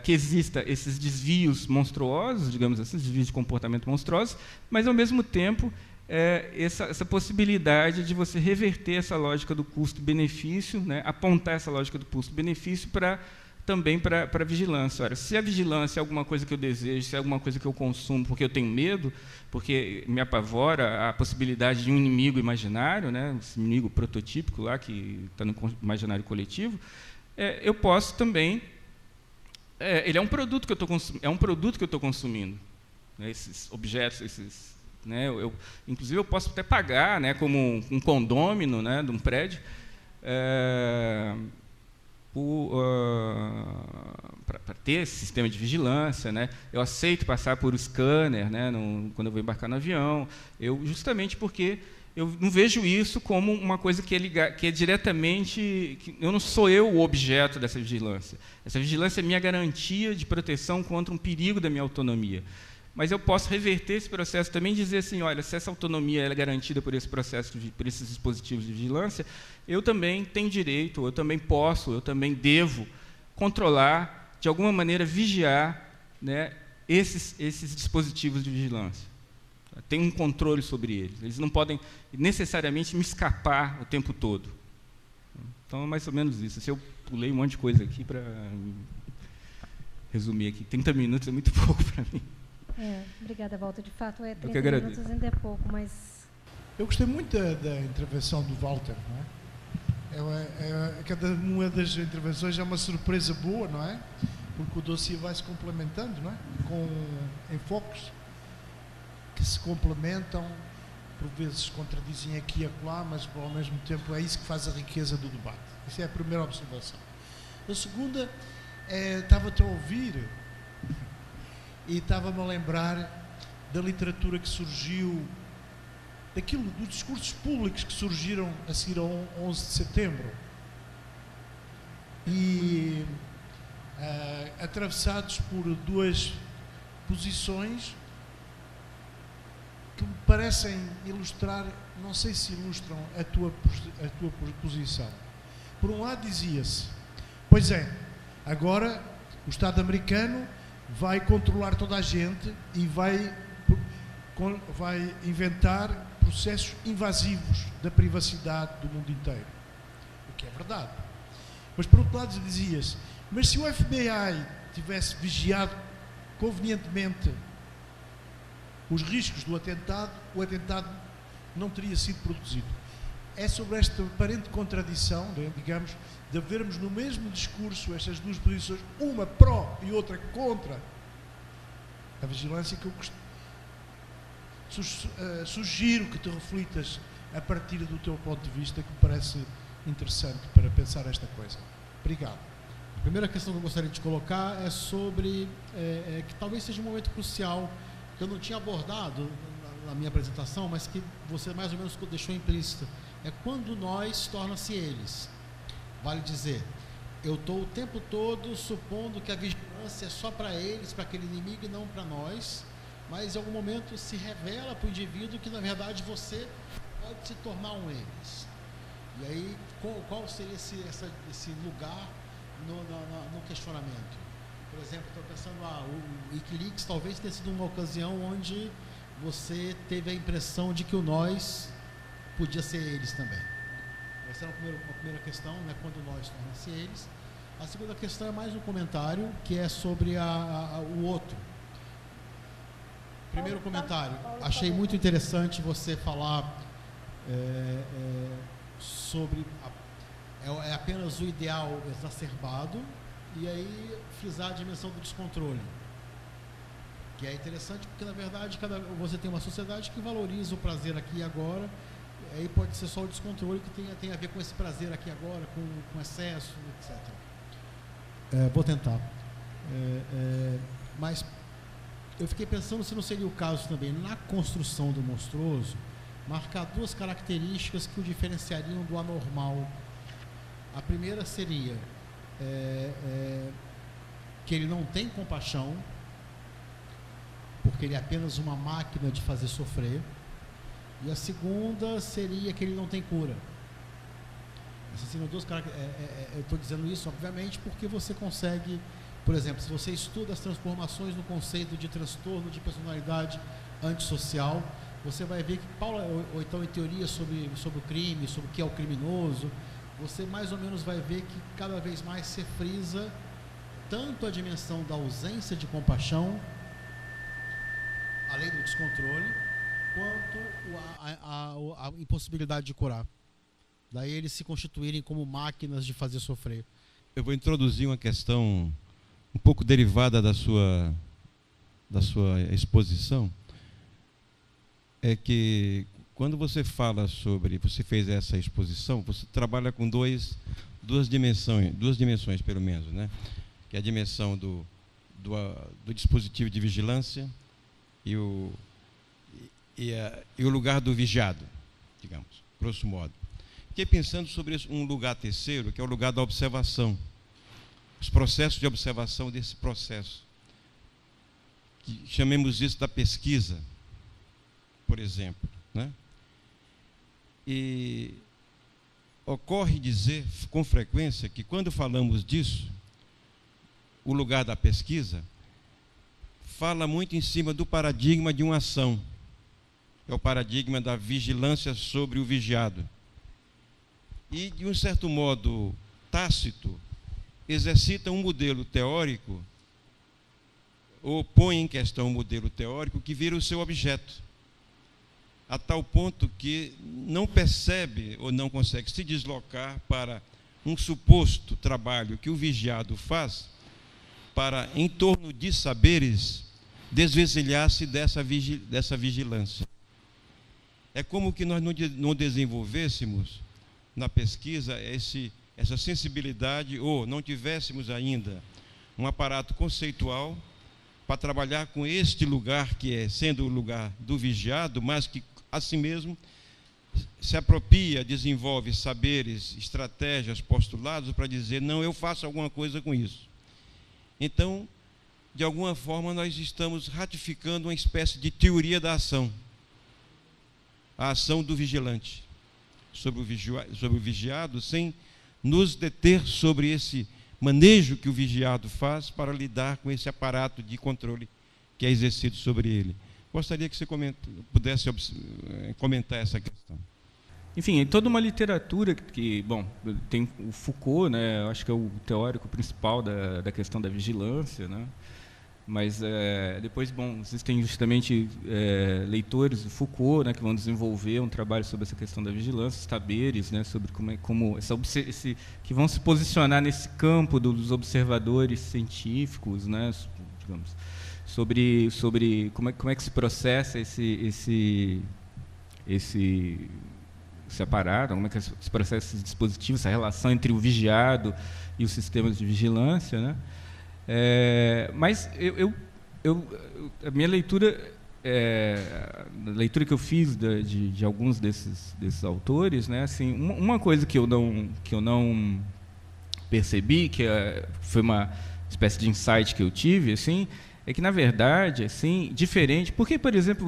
que exista esses desvios monstruosos, digamos assim, desvios de comportamento monstruosos, mas, ao mesmo tempo, essa possibilidade de você reverter essa lógica do custo-benefício, né, apontar essa lógica do custo-benefício também para a vigilância. Ora, se a vigilância é alguma coisa que eu desejo, se é alguma coisa que eu consumo porque eu tenho medo, porque me apavora a possibilidade de um inimigo imaginário, né, esse inimigo prototípico lá que está no imaginário coletivo, eu posso também... ele é um produto que eu estou consumindo, né, esses objetos, né, inclusive eu posso até pagar, né, como um condômino, né, de um prédio, para ter esse sistema de vigilância, né? Eu aceito passar por scanner, né, quando eu vou embarcar no avião, justamente porque eu não vejo isso como uma coisa que é diretamente... eu não sou o objeto dessa vigilância. Essa vigilância é minha garantia de proteção contra um perigo da minha autonomia. Mas eu posso reverter esse processo também e dizer assim, olha, se essa autonomia é garantida por esse processo, por esses dispositivos de vigilância, eu também tenho direito, eu também posso, eu também devo controlar, de alguma maneira, vigiar, né, esses dispositivos de vigilância. Tem um controle sobre eles. Eles não podem necessariamente me escapar o tempo todo. Então, é mais ou menos isso. Se eu pulei um monte de coisa aqui para resumir aqui. 30 minutos é muito pouco para mim. Obrigada, Walter. De fato, 30 minutos ainda é pouco, mas... Eu gostei muito da intervenção do Walter, não é? Cada uma das intervenções é uma surpresa boa, não é? Porque o dossiê vai se complementando, não é? Com enfoques que se complementam, por vezes contradizem aqui e acolá, mas ao mesmo tempo é isso que faz a riqueza do debate. Essa é a primeira observação. A segunda, estava-te a ouvir e estava-me a lembrar da literatura que surgiu, dos discursos públicos que surgiram a seguir ao 11 de setembro e atravessados por duas posições que me parecem ilustrar, não sei se ilustram a tua posição. Por um lado dizia-se, pois é, agora o Estado americano vai controlar toda a gente e vai inventar processos invasivos da privacidade do mundo inteiro. O que é verdade. Mas, por outro lado, dizia-se, mas se o FBI tivesse vigiado convenientemente os riscos do atentado, o atentado não teria sido produzido. É sobre esta aparente contradição, digamos, de havermos no mesmo discurso estas duas posições, uma pró e outra contra a vigilância, que eu sugiro que te reflitas a partir do teu ponto de vista, que me parece interessante para pensar esta coisa. Obrigado. A primeira questão que eu gostaria de colocar é sobre que talvez seja um momento crucial que eu não tinha abordado na minha apresentação, mas que você mais ou menos deixou implícito. É quando nós torna-se eles. Vale dizer, eu estou o tempo todo supondo que a vigilância é só para eles, para aquele inimigo e não para nós, mas em algum momento se revela para o indivíduo que na verdade você pode se tornar um eles. E aí, qual seria esse lugar no questionamento? Por exemplo, estou pensando, o Wikileaks talvez tenha sido uma ocasião onde você teve a impressão de que o nós podia ser eles também. Essa é uma primeira questão, né, quando nós torna-se eles. A segunda questão é mais um comentário, que é sobre o outro. Primeiro comentário, achei muito interessante você falar sobre é apenas o ideal exacerbado e aí frisar a dimensão do descontrole, que é interessante porque na verdade você tem uma sociedade que valoriza o prazer aqui e agora aí pode ser só o descontrole que tem a ver com esse prazer aqui agora, com excesso, etc. Vou tentar. Mas eu fiquei pensando se não seria o caso também, na construção do monstruoso, marcar duas características que o diferenciariam do anormal. A primeira seria que ele não tem compaixão, porque ele é apenas uma máquina de fazer sofrer. E a segunda seria que ele não tem cura. Essas seriam duas características. Eu estou dizendo isso, obviamente, porque você consegue, por exemplo, se você estuda as transformações no conceito de transtorno de personalidade antissocial, você vai ver que, ou então em teoria sobre o crime, sobre o que é o criminoso, você mais ou menos vai ver que cada vez mais se frisa tanto a dimensão da ausência de compaixão, além do descontrole, quanto a impossibilidade de curar. Daí eles se constituírem como máquinas de fazer sofrer. Eu vou introduzir uma questão um pouco derivada da sua exposição. É que quando você fala sobre, você fez essa exposição, você trabalha com duas dimensões pelo menos, né? Que é a dimensão do dispositivo de vigilância e o lugar do vigiado, digamos, grosso modo. Fiquei pensando sobre um lugar terceiro, que é o lugar da observação, os processos de observação desse processo, que chamemos isso da pesquisa, por exemplo, né? E ocorre dizer com frequência que quando falamos disso, o lugar da pesquisa fala muito em cima do paradigma de uma ação. É o paradigma da vigilância sobre o vigiado. E, de um certo modo tácito, exercita um modelo teórico, ou põe em questão um modelo teórico que vira o seu objeto, a tal ponto que não percebe ou não consegue se deslocar para um suposto trabalho que o vigiado faz para, em torno de saberes, desvencilhar-se dessa vigilância. É como que nós não desenvolvêssemos na pesquisa essa sensibilidade, ou não tivéssemos ainda um aparato conceitual para trabalhar com este lugar que é, sendo o lugar do vigiado, mas que, assim mesmo, se apropria, desenvolve saberes, estratégias, postulados para dizer, não, eu faço alguma coisa com isso. Então, de alguma forma, nós estamos ratificando uma espécie de teoria da ação. A ação do vigilante sobre o vigiado, sem nos deter sobre esse manejo que o vigiado faz para lidar com esse aparato de controle que é exercido sobre ele. Gostaria que você pudesse comentar essa questão. Enfim, toda uma literatura que, bom, tem o Foucault, né, acho que é o teórico principal da questão da vigilância, né, mas depois, bom, existem justamente leitores do Foucault, né, que vão desenvolver um trabalho sobre essa questão da vigilância, saberes, né, sobre que vão se posicionar nesse campo dos observadores científicos, né, digamos, sobre como é que se processa esse aparato, como é que se processa esses dispositivos, essa relação entre o vigiado e os sistemas de vigilância, né? Mas a minha leitura, a leitura que eu fiz de alguns desses autores, né, assim, uma coisa que eu não percebi, que foi uma espécie de insight que eu tive, assim, é que, na verdade, assim, diferente. Por que, por exemplo,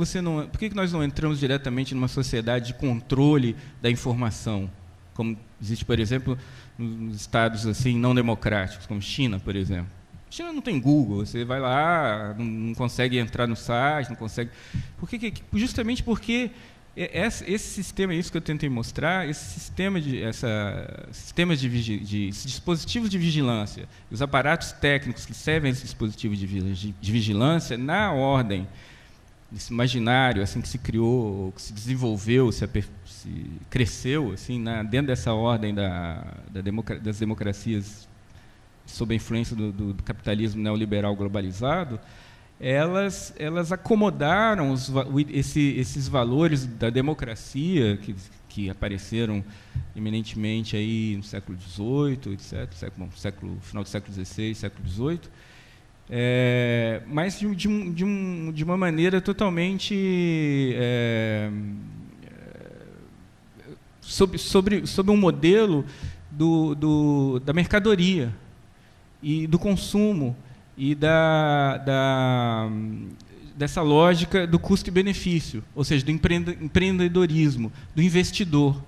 por que nós não entramos diretamente numa sociedade de controle da informação, como existe, por exemplo, nos estados assim não democráticos, como China, por exemplo? China não tem Google, você vai lá, não consegue entrar no site, não consegue. Justamente porque esse sistema, é isso que eu tentei mostrar, esses dispositivos de vigilância, os aparatos técnicos que servem a esse dispositivo de vigilância, na ordem, esse imaginário assim, que se criou, que se desenvolveu, se cresceu assim, dentro dessa ordem das democracias sob a influência do capitalismo neoliberal globalizado, elas acomodaram esses valores da democracia, que que apareceram eminentemente aí no século XVIII, etc., final do século XVI, século XVIII, mas de uma maneira totalmente sob um modelo da mercadoria e do consumo e dessa lógica do custo e benefício, ou seja, do empreendedorismo, do investidor.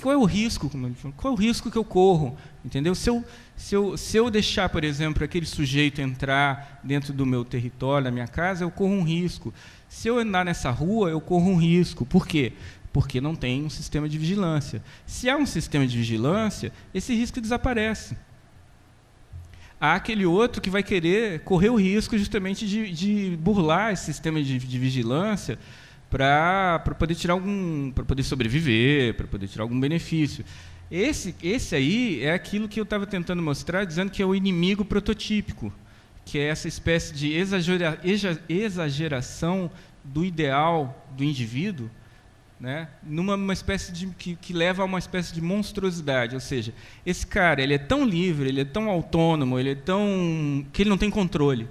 Qual é o risco? Qual é o risco que eu corro? Entendeu? Se eu deixar, por exemplo, aquele sujeito entrar dentro do meu território, da minha casa, eu corro um risco. Se eu andar nessa rua, eu corro um risco. Por quê? Porque não tem um sistema de vigilância. Se há um sistema de vigilância, esse risco desaparece. Há aquele outro que vai querer correr o risco justamente de burlar esse sistema de vigilância para poder para poder sobreviver, para poder tirar algum benefício. Esse aí é aquilo que eu estava tentando mostrar, dizendo que é o inimigo prototípico, que é essa espécie de exageração do ideal do indivíduo, né, numa espécie de que leva a uma espécie de monstruosidade, ou seja, esse cara ele é tão livre, ele é tão autônomo, ele é tão que ele não tem controle.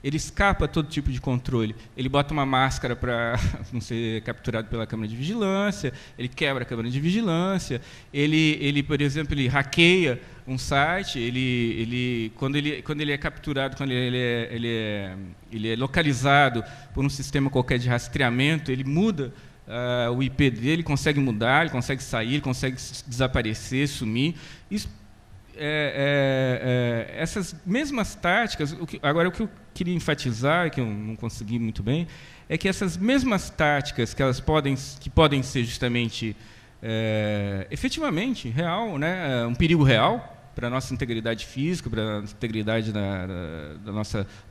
Ele escapa a todo tipo de controle. Ele bota uma máscara para não ser capturado pela câmera de vigilância, ele quebra a câmera de vigilância, ele por exemplo, ele hackeia um site, quando ele é capturado, quando ele é localizado por um sistema qualquer de rastreamento, ele muda o IP dele, consegue mudar, ele consegue sair, ele consegue desaparecer, sumir. Isso, essas mesmas táticas, agora o que eu queria enfatizar, que eu não consegui muito bem, é que essas mesmas táticas que podem ser justamente efetivamente real, né, um perigo real para a nossa integridade física, para a integridade do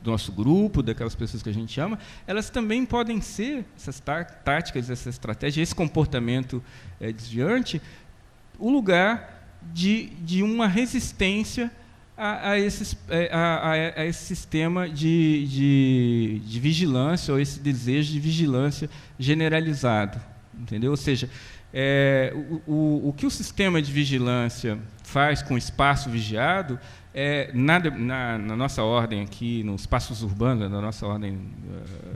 nosso grupo, daquelas pessoas que a gente ama, elas também podem ser, essas táticas, essa estratégia, esse comportamento desviante, o lugar de uma resistência a esse sistema de vigilância, ou esse desejo de vigilância generalizado. Entendeu? Ou seja, o que o sistema de vigilância faz com o espaço vigiado, na nossa ordem aqui, nos espaços urbanos, na nossa ordem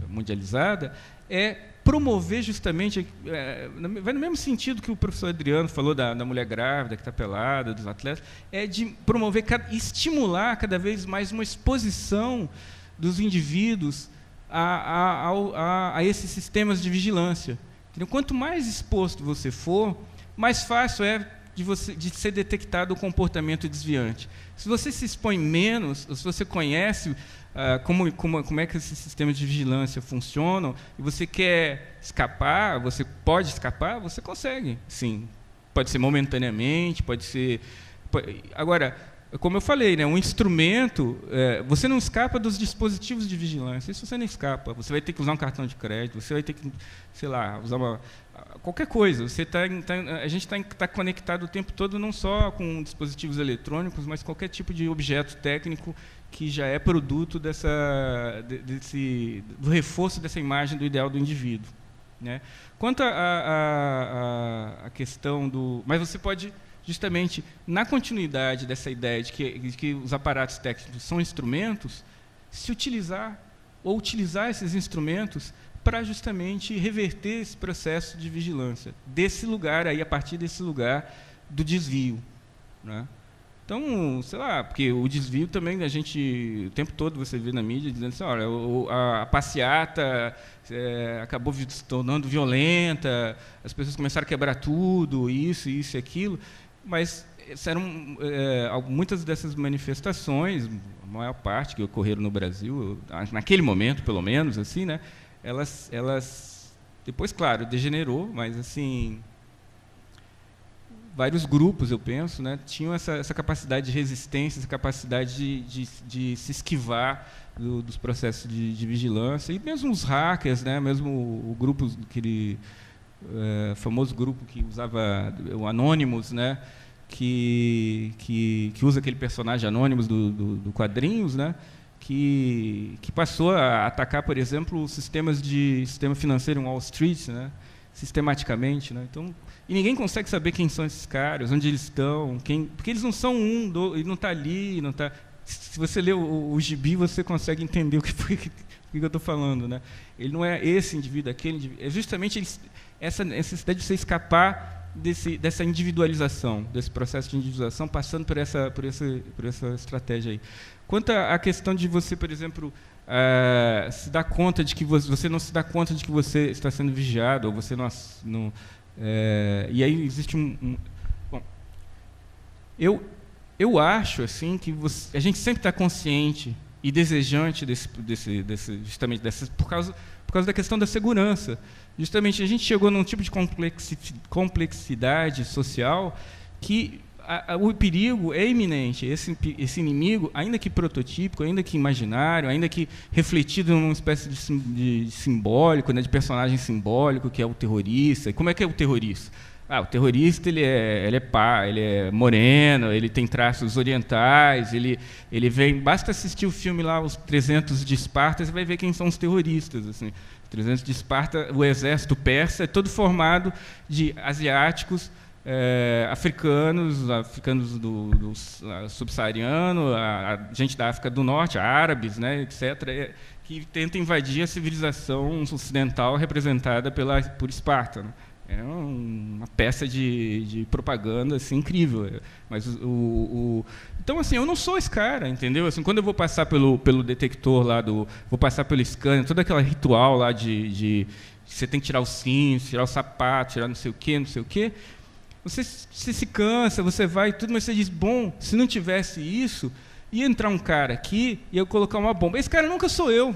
mundializada, é promover justamente, vai no mesmo sentido que o professor Adriano falou da mulher grávida que está pelada, dos atletas, é de promover, estimular cada vez mais uma exposição dos indivíduos a esses sistemas de vigilância. Entendeu? Quanto mais exposto você for, mais fácil é de ser detectado o comportamento desviante. Se você se expõe menos, se você conhece como é que esses sistemas de vigilância funcionam, e você quer escapar, você pode escapar, você consegue, sim. Pode ser momentaneamente, pode ser... Agora, como eu falei, né, um instrumento, você não escapa dos dispositivos de vigilância, isso você não escapa. Você vai ter que usar um cartão de crédito, você vai ter que, sei lá, usar qualquer coisa. A gente está conectado o tempo todo, não só com dispositivos eletrônicos, mas qualquer tipo de objeto técnico que já é produto do reforço dessa imagem do ideal do indivíduo, né? Quanto à questão do... Mas você pode, justamente, na continuidade dessa ideia de que os aparatos técnicos são instrumentos, se utilizar esses instrumentos para justamente reverter esse processo de vigilância, desse lugar, aí, a partir desse lugar do desvio, né? Então, sei lá, porque o desvio também, o tempo todo você vê na mídia dizendo assim, olha, a passeata acabou se tornando violenta, as pessoas começaram a quebrar tudo, isso e aquilo, mas muitas dessas manifestações, a maior parte que ocorreram no Brasil, naquele momento, pelo menos, assim, né, elas depois, claro, degenerou, mas assim... Vários grupos, eu penso, né, tinham essa capacidade de resistência, essa capacidade de se esquivar dos processos de vigilância, e mesmo os hackers, né, mesmo o grupo, aquele famoso grupo que usava o Anonymous, né, que usa aquele personagem Anonymous do quadrinhos, né, que passou a atacar, por exemplo, sistema financeiro em Wall Street, né, sistematicamente, né? Então, e ninguém consegue saber quem são esses caras, onde eles estão, porque eles não são ele não está ali, não está. Se você lê o gibi, você consegue entender o que eu estou falando, né? Ele não é esse indivíduo, aquele indivíduo. É justamente essa necessidade de você escapar dessa individualização, desse processo de individualização, passando por essa estratégia aí. Quanto à questão de você, por exemplo, se dar conta de que você não se dá conta de que você está sendo vigiado, ou você não e aí existe bom, eu acho assim que a gente sempre está consciente e desejante justamente por causa da questão da segurança. Justamente a gente chegou num tipo de complexidade social que o perigo é iminente. Esse inimigo, ainda que prototípico, ainda que imaginário, ainda que refletido numa espécie de simbólico, né, de personagem simbólico, que é o terrorista. E como é que é o terrorista? O terrorista ele é moreno, ele tem traços orientais, ele vem. Basta assistir o filme lá, Os 300 de Esparta, você vai ver quem são os terroristas. Assim. 300 de Esparta, o exército persa é todo formado de asiáticos, africanos do subsaariano, a gente da África do Norte, árabes, né, etc., que tentam invadir a civilização ocidental representada por Esparta. Né? É uma peça de propaganda assim, incrível. Mas então, assim, eu não sou esse cara, entendeu? Assim, quando eu vou passar pelo detector lá vou passar pelo scanner, todo aquele ritual lá de você tem que tirar o cinto, tirar o sapato, tirar não sei o quê. Você se cansa, você vai e tudo, mas você diz, bom, se não tivesse isso, ia entrar um cara aqui e eu colocar uma bomba. Esse cara nunca sou eu.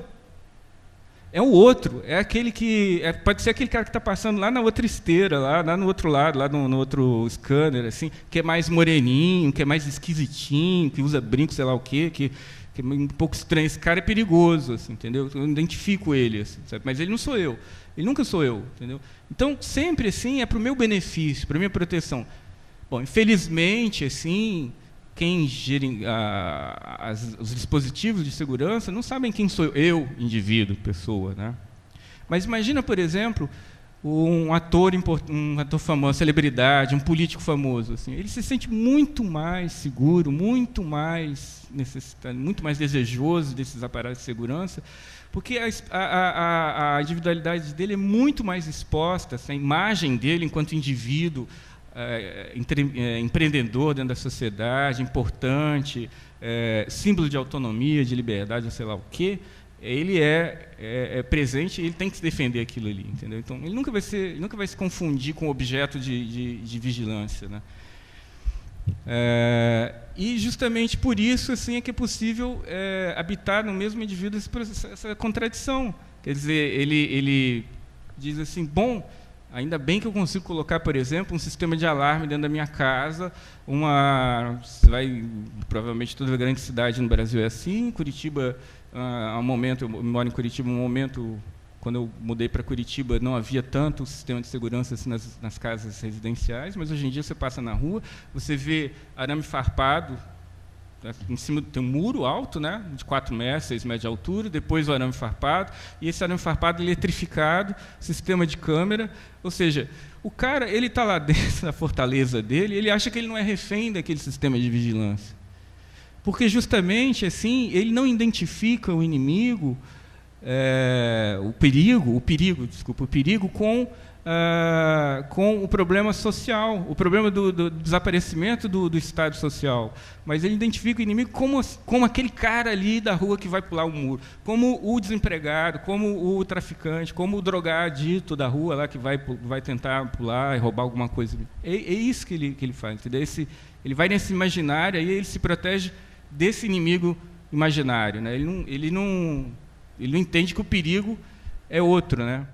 É o outro, é aquele que pode ser aquele cara que está passando lá na outra esteira, lá no outro lado, lá no outro scanner, assim, que é mais moreninho, que é mais esquisitinho, que usa brinco, sei lá o quê, que é um pouco estranho. Esse cara é perigoso, assim, entendeu? Eu identifico ele, assim, sabe? Mas ele não sou eu, ele nunca sou eu, entendeu? Então sempre assim é para o meu benefício, para a minha proteção. Bom, infelizmente assim, quem gere os dispositivos de segurança não sabem quem sou eu, indivíduo, pessoa, né? Mas imagina, por exemplo, um ator famoso, celebridade, um político famoso, assim, ele se sente muito mais seguro, muito mais necessitado, muito mais desejoso desses aparatos de segurança, porque a individualidade dele é muito mais exposta, a imagem dele enquanto indivíduo, empreendedor dentro da sociedade, importante, símbolo de autonomia, de liberdade, sei lá o quê, ele é presente e ele tem que defender aquilo ali, entendeu? Então, ele nunca vai se confundir com objeto de vigilância, né? E justamente por isso assim é que é possível habitar no mesmo indivíduo essa contradição. Quer dizer, ele diz assim, bom, ainda bem que eu consigo colocar, por exemplo, um sistema de alarme dentro da minha casa. Provavelmente toda grande cidade no Brasil é assim. Curitiba, há um momento, eu moro em Curitiba, quando eu mudei para Curitiba, não havia tanto sistema de segurança assim nas casas residenciais, mas hoje em dia você passa na rua, você vê arame farpado, em cima tem um muro alto, né, de 4 metros, 6 metros de altura, depois o arame farpado, e esse arame farpado eletrificado, sistema de câmera, ou seja, o cara ele está lá dentro da fortaleza dele, ele acha que ele não é refém daquele sistema de vigilância, porque justamente assim ele não identifica o inimigo, o perigo com o problema social, o problema do desaparecimento do Estado social. Mas ele identifica o inimigo como aquele cara ali da rua que vai pular o muro, como o desempregado, como o traficante, como o drogadito da rua lá que vai tentar pular e roubar alguma coisa. É isso que ele faz, entendeu? Ele vai nesse imaginário e ele se protege desse inimigo imaginário, né? Ele não entende que o perigo é outro, né?